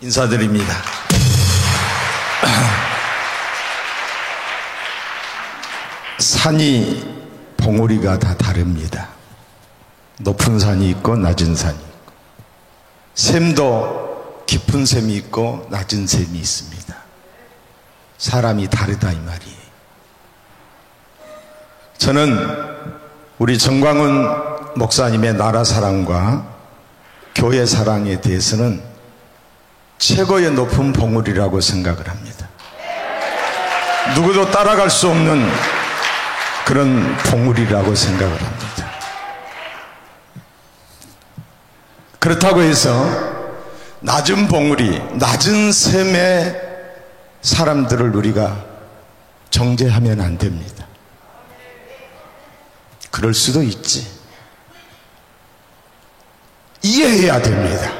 인사드립니다. 산이 봉우리가 다 다릅니다. 높은 산이 있고 낮은 산이 있고, 샘도 깊은 샘이 있고 낮은 샘이 있습니다. 사람이 다르다 이 말이에요. 저는 우리 정광훈 목사님의 나라 사랑과 교회 사랑에 대해서는 최고의 높은 봉우리라고 생각을 합니다. 누구도 따라갈 수 없는 그런 봉우리라고 생각을 합니다. 그렇다고 해서 낮은 봉우리, 낮은 샘의 사람들을 우리가 정죄하면 안 됩니다. 그럴 수도 있지. 이해해야 됩니다.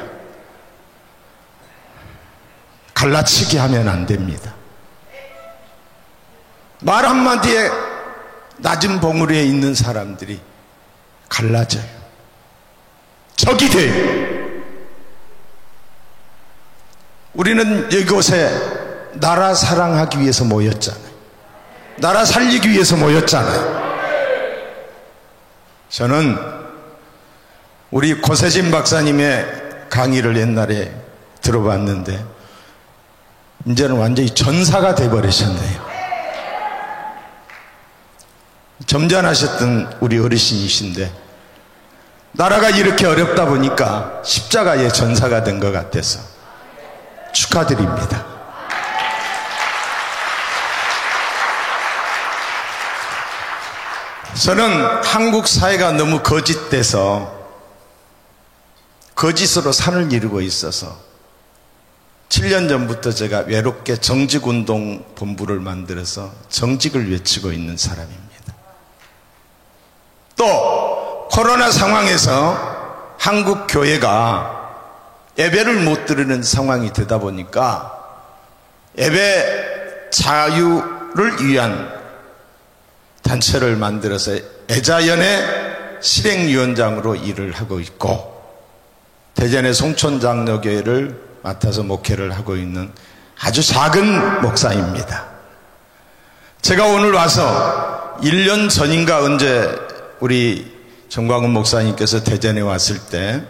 갈라치기 하면 안 됩니다. 말 한마디에 낮은 봉우리에 있는 사람들이 갈라져요. 적이 돼요. 우리는 이곳에 나라 사랑하기 위해서 모였잖아요. 나라 살리기 위해서 모였잖아요. 저는 우리 고세진 박사님의 강의를 옛날에 들어봤는데 이제는 완전히 전사가 돼버리셨네요. 점잖으셨던 우리 어르신이신데 나라가 이렇게 어렵다 보니까 십자가의 전사가 된 것 같아서 축하드립니다. 저는 한국 사회가 너무 거짓돼서 거짓으로 산을 이루고 있어서 7년 전부터 제가 외롭게 정직운동 본부를 만들어서 정직을 외치고 있는 사람입니다. 또 코로나 상황에서 한국 교회가 예배를 못 드리는 상황이 되다 보니까 예배 자유를 위한 단체를 만들어서 애자연의 실행위원장으로 일을 하고 있고, 대전의 송촌장로교회를 맡아서 목회를 하고 있는 아주 작은 목사입니다. 제가 오늘 와서 1년 전인가 언제 우리 정광훈 목사님께서 대전에 왔을 때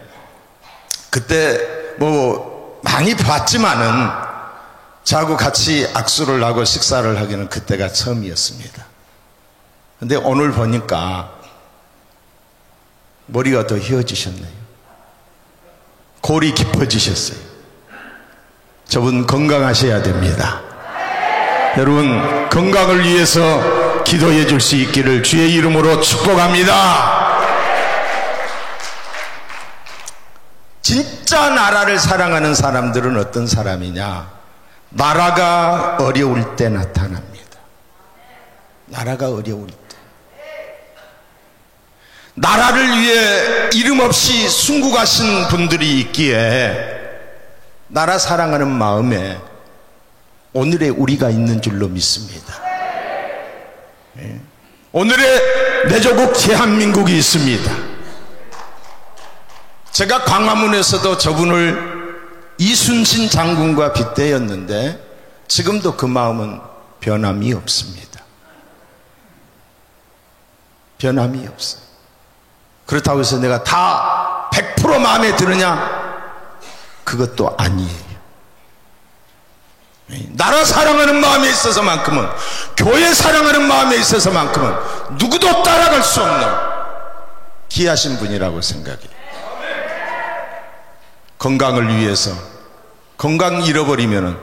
그때 뭐 많이 봤지만은 저하고 같이 악수를 하고 식사를 하기는 그때가 처음이었습니다. 근데 오늘 보니까 머리가 더 휘어지셨네요. 골이 깊어지셨어요. 저분 건강하셔야 됩니다. 여러분 건강을 위해서 기도해 줄 수 있기를 주의 이름으로 축복합니다. 진짜 나라를 사랑하는 사람들은 어떤 사람이냐? 나라가 어려울 때 나타납니다. 나라가 어려울 때. 나라를 위해 이름 없이 순국하신 분들이 있기에 나라 사랑하는 마음에 오늘의 우리가 있는 줄로 믿습니다. 오늘의 내 조국 대한민국이 있습니다. 제가 광화문에서도 저분을 이순신 장군과 빗대었는데 지금도 그 마음은 변함이 없습니다. 변함이 없어요. 그렇다고 해서 내가 다 100% 마음에 드느냐? 그것도 아니에요. 나라 사랑하는 마음에 있어서만큼은, 교회 사랑하는 마음에 있어서만큼은 누구도 따라갈 수 없는 귀하신 분이라고 생각해요. 건강을 위해서, 건강 잃어버리면은,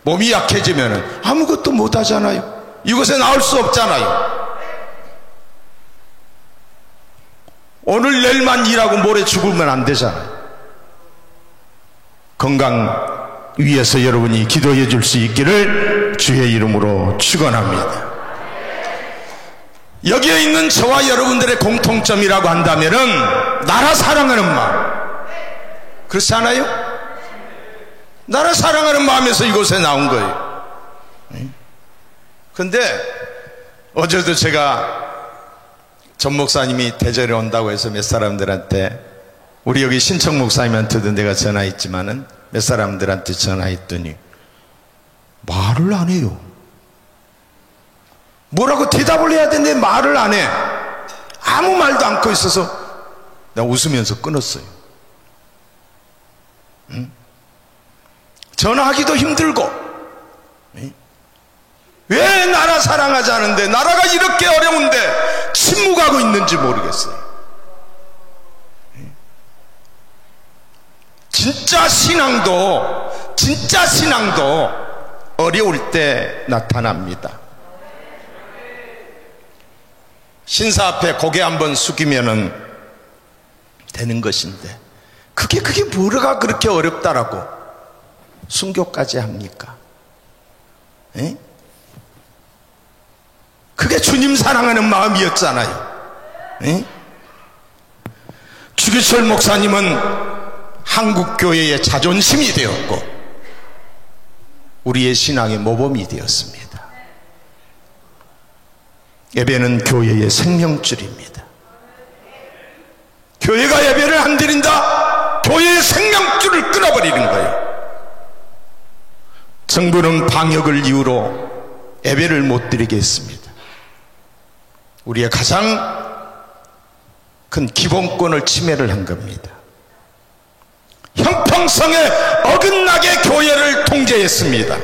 몸이 약해지면은 아무것도 못 하잖아요. 이곳에 나올 수 없잖아요. 오늘 내일만 일하고 모레 죽으면 안 되잖아요. 건강 위해서 여러분이 기도해 줄 수 있기를 주의 이름으로 축원합니다. 여기에 있는 저와 여러분들의 공통점이라고 한다면은 나라 사랑하는 마음, 그렇지 않아요? 나라 사랑하는 마음에서 이곳에 나온 거예요. 그런데 어제도 제가 전 목사님이 대전에 온다고 해서 몇 사람들한테, 우리 여기 신청 목사님한테도 내가 전화했지만은 몇 사람들한테 전화했더니 말을 안 해요. 뭐라고 대답을 해야 되는데 말을 안 해. 아무 말도 않고 있어서 내가 웃으면서 끊었어요. 응? 전화하기도 힘들고, 응? 왜 나라 사랑하지 않은데, 나라가 이렇게 어려운데 침묵하고 있는지 모르겠어요. 응? 진짜 신앙도 어려울 때 나타납니다. 신사 앞에 고개 한번 숙이면은 되는 것인데, 그게 뭐가 그렇게 어렵다라고 순교까지 합니까? 에? 그게 주님 사랑하는 마음이었잖아요. 에? 주기철 목사님은 한국교회의 자존심이 되었고 우리의 신앙의 모범이 되었습니다. 예배는 교회의 생명줄입니다. 교회가 예배를 안 드린다? 교회의 생명줄을 끊어버리는 거예요. 정부는 방역을 이유로 예배를 못 드리게 했습니다. 우리의 가장 큰 기본권을 침해를 한 겁니다. 형평성에 어긋나게 교회를 통제했습니다.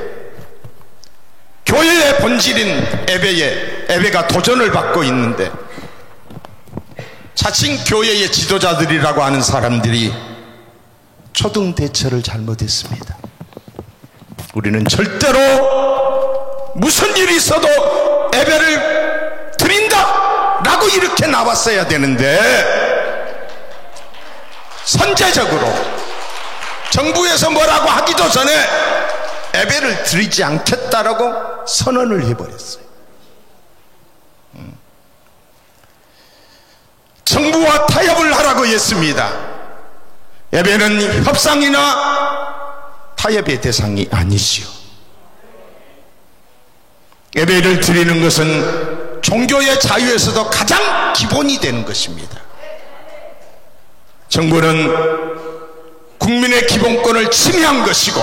교회의 본질인 예배가 도전을 받고 있는데, 자칭 교회의 지도자들이라고 하는 사람들이 초등 대처를 잘못했습니다. 우리는 절대로 무슨 일이 있어도 예배를 드린다 라고 이렇게 나왔어야 되는데, 선제적으로 정부에서 뭐라고 하기도 전에 예배를 드리지 않겠다라고 선언을 해버렸어요. 정부와 타협을 하라고 했습니다. 예배는 협상이나 타협의 대상이 아니지요. 예배를 드리는 것은 종교의 자유에서도 가장 기본이 되는 것입니다. 정부는 국민의 기본권을 침해한 것이고,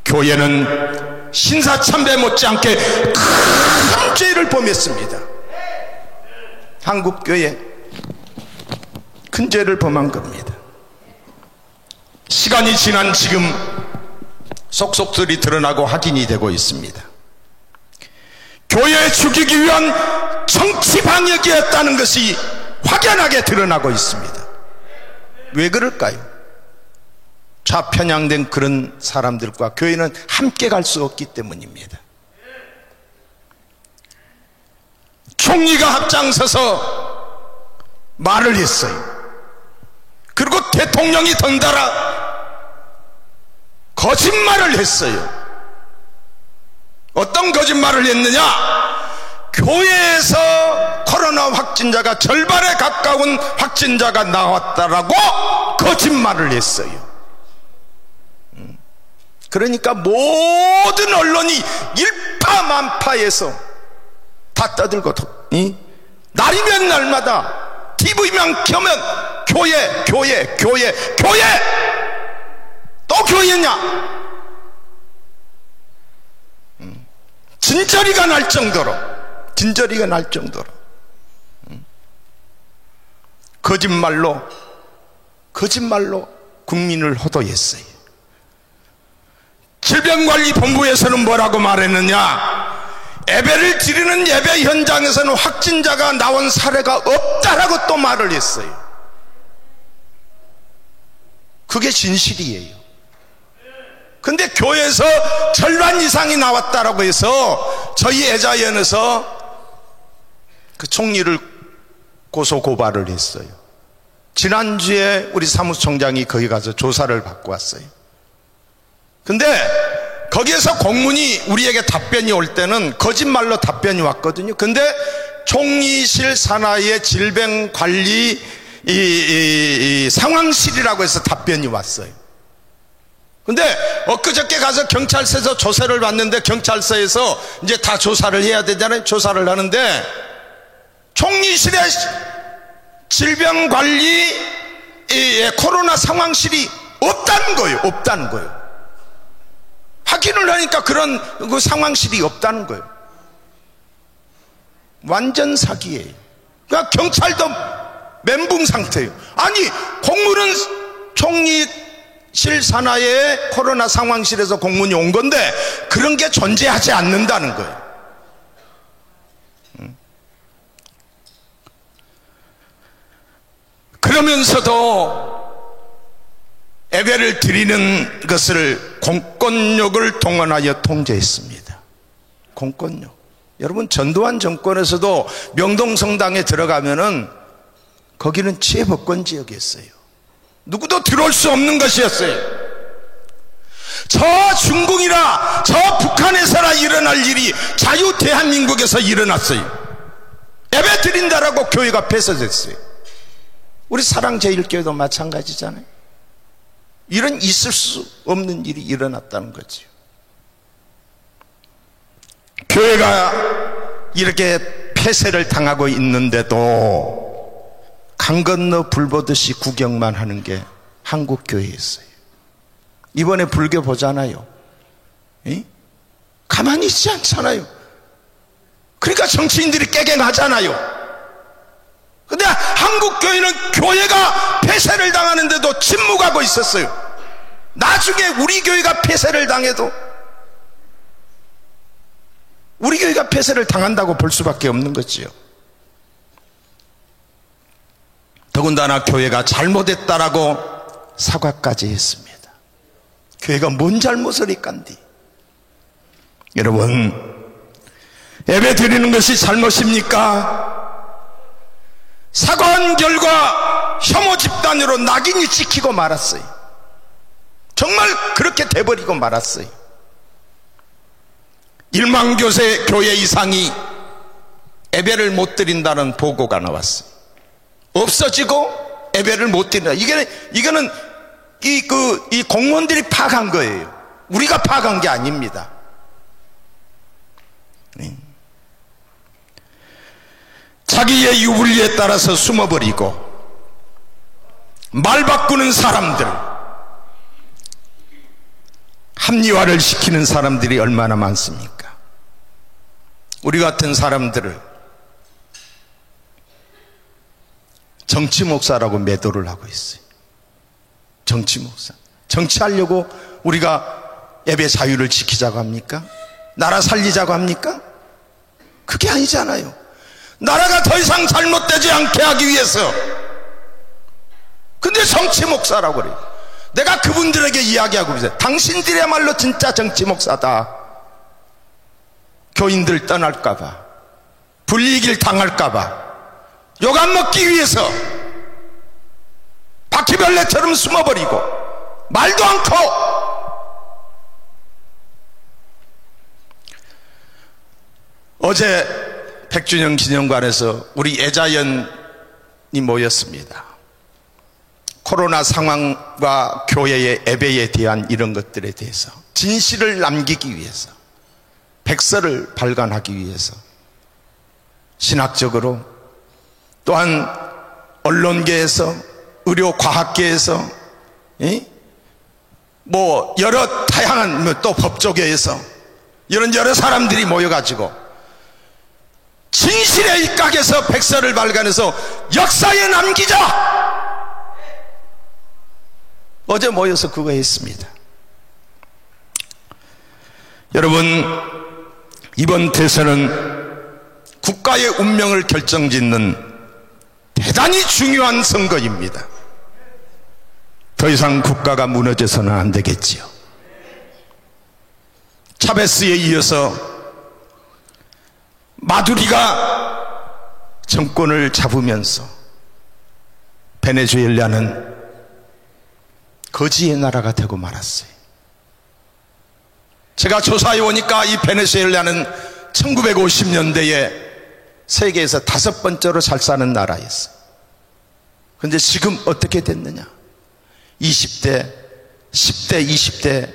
교회는 신사참배 못지않게 큰 죄를 범했습니다. 한국교회 큰 죄를 범한 겁니다. 시간이 지난 지금 속속들이 드러나고 확인이 되고 있습니다. 교회에 죽이기 위한 정치 방역이었다는 것이 확연하게 드러나고 있습니다. 왜 그럴까요? 좌편향된 그런 사람들과 교회는 함께 갈 수 없기 때문입니다. 총리가 앞장서서 말을 했어요. 그리고 대통령이 덩달아 거짓말을 했어요. 어떤 거짓말을 했느냐? 교회에서 코로나 확진자가 절반에 가까운 확진자가 나왔다라고 거짓말을 했어요. 그러니까 모든 언론이 일파만파해서 다 떠들고, 날이면 날마다 TV만 켜면 교회 또 교회냐? 진저리가 날 정도로 거짓말로 국민을 호도했어요. 질병관리본부에서는 뭐라고 말했느냐? 예배를 드리는 예배 현장에서는 확진자가 나온 사례가 없다라고 또 말을 했어요. 그게 진실이에요. 근데 교회에서 절반 이상이 나왔다라고 해서 저희 애자연에서 그 총리를 고소 고발을 했어요. 지난주에 우리 사무총장이 거기 가서 조사를 받고 왔어요. 근데 거기에서 공문이 우리에게 답변이 올 때는 거짓말로 답변이 왔거든요. 근데 총리실 산하의 질병관리 상황실이라고 해서 답변이 왔어요. 근데 엊그저께 가서 경찰서에서 조사를 받는데, 경찰서에서 이제 다 조사를 해야 되잖아요. 조사를 하는데 총리실의 질병관리 코로나 상황실이 없다는 거예요. 없다는 거예요. 확인을 하니까 그런 그 상황실이 없다는 거예요. 완전 사기예요. 그러니까 경찰도 멘붕 상태예요. 아니, 공무는 총리실 산하에 코로나 상황실에서 공문이 온 건데 그런 게 존재하지 않는다는 거예요. 그러면서도 예배를 드리는 것을 공권력을 동원하여 통제했습니다. 공권력. 여러분, 전두환 정권에서도 명동성당에 들어가면은 거기는 취해법권 지역이었어요. 누구도 들어올 수 없는 것이었어요. 저 중공이나 저 북한에서나 일어날 일이 자유 대한민국에서 일어났어요. 예배 드린다라고 교회가 폐쇄됐어요. 우리 사랑제일교회도 마찬가지잖아요. 이런 있을 수 없는 일이 일어났다는 거죠. 교회가 이렇게 폐쇄를 당하고 있는데도 강 건너 불 보듯이 구경만 하는 게 한국 교회였어요. 이번에 불교 보잖아요. 가만히 있지 않잖아요. 그러니까 정치인들이 깨갱하잖아요. 근데 한국 교회는 교회가 폐쇄를 당하는데도 침묵하고 있었어요. 나중에 우리 교회가 폐쇄를 당해도 우리 교회가 폐쇄를 당한다고 볼 수밖에 없는 거지요. 더군다나 교회가 잘못했다라고 사과까지 했습니다. 교회가 뭔 잘못을 했간디? 여러분, 예배 드리는 것이 잘못입니까? 사과한 결과 혐오 집단으로 낙인이 찍히고 말았어요. 정말 그렇게 돼버리고 말았어요. 1만 교회 이상이 예배를 못 드린다는 보고가 나왔어요. 없어지고 예배를 못 드린다. 이거는 이 공무원들이 파악한 거예요. 우리가 파악한 게 아닙니다. 자기의 유불리에 따라서 숨어버리고 말 바꾸는 사람들, 합리화를 시키는 사람들이 얼마나 많습니까? 우리 같은 사람들을 정치 목사라고 매도를 하고 있어요. 정치 목사. 정치하려고 우리가 예배 자유를 지키자고 합니까? 나라 살리자고 합니까? 그게 아니잖아요. 나라가 더 이상 잘못되지 않게 하기 위해서. 근데 정치 목사라고 그래요. 내가 그분들에게 이야기하고 있어요. 당신들이야말로 진짜 정치 목사다. 교인들 떠날까봐, 불이익을 당할까봐, 욕 안 먹기 위해서 바퀴벌레처럼 숨어버리고 말도 않고. 어제 100주년 기념관에서 우리 애자연이 모였습니다. 코로나 상황과 교회의 예배에 대한 이런 것들에 대해서 진실을 남기기 위해서, 백서를 발간하기 위해서 신학적으로, 또한 언론계에서, 의료과학계에서, 뭐 여러 다양한 또 법조계에서 이런 여러 사람들이 모여가지고 진실의 입각에서 백서를 발간해서 역사에 남기자. 어제 모여서 그거 했습니다. 여러분, 이번 대선은 국가의 운명을 결정짓는 대단히 중요한 선거입니다. 더 이상 국가가 무너져서는 안 되겠지요. 차베스에 이어서 마두리가 정권을 잡으면서 베네수엘라는 거지의 나라가 되고 말았어요. 제가 조사해 보니까 이 베네수엘라는 1950년대에 세계에서 5번째로 잘 사는 나라였어요. 그런데 지금 어떻게 됐느냐? 20대, 10대, 20대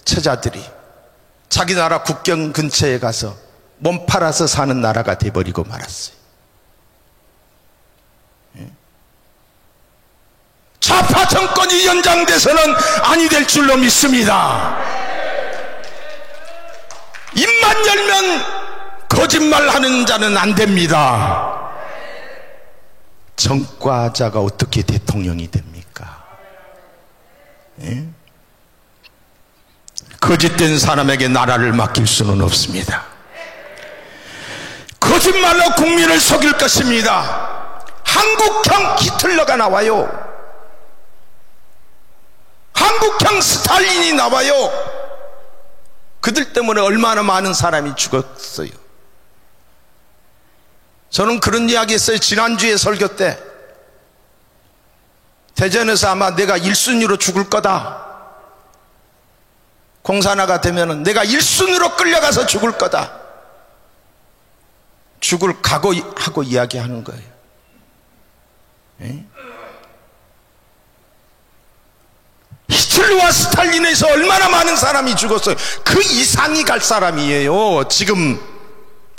처자들이 자기 나라 국경 근처에 가서 몸 팔아서 사는 나라가 돼버리고 말았어요. 좌파 정권이 연장돼서는 아니 될 줄로 믿습니다. 입만 열면 거짓말하는 자는 안 됩니다. 전과자가 어떻게 대통령이 됩니까? 예? 거짓된 사람에게 나라를 맡길 수는 없습니다. 거짓말로 국민을 속일 것입니다. 한국형 히틀러가 나와요. 한국형 스탈린이 나와요. 그들 때문에 얼마나 많은 사람이 죽었어요. 저는 그런 이야기 했어요. 지난주에 설교 때 대전에서 아마 내가 1순위로 죽을 거다, 공산화가 되면은 내가 1순위로 끌려가서 죽을 거다, 죽을 각오하고 이야기하는 거예요. 에? 히틀러와 스탈린에서 얼마나 많은 사람이 죽었어요. 그 이상이 갈 사람이에요. 지금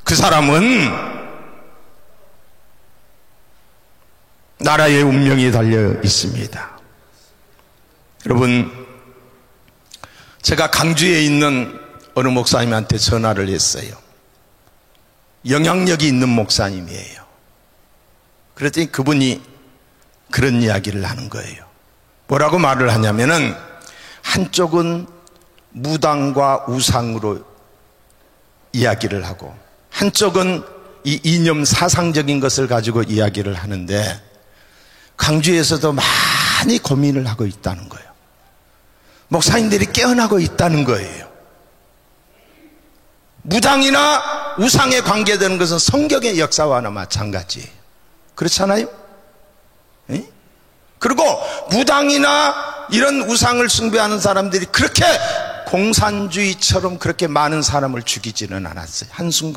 그 사람은 나라의 운명이 달려 있습니다. 여러분, 제가 강주에 있는 어느 목사님한테 전화를 했어요. 영향력이 있는 목사님이에요. 그랬더니 그분이 그런 이야기를 하는 거예요. 뭐라고 말을 하냐면은, 한쪽은 무당과 우상으로 이야기를 하고 한쪽은 이 이념 사상적인 것을 가지고 이야기를 하는데, 강주에서도 많이 고민을 하고 있다는 거예요. 목사님들이 깨어나고 있다는 거예요. 무당이나 우상에 관계되는 것은 성경의 역사와나 마찬가지예요. 그렇잖아요? 에? 그리고 무당이나 이런 우상을 숭배하는 사람들이 그렇게 공산주의처럼 그렇게 많은 사람을 죽이지는 않았어요. 한순간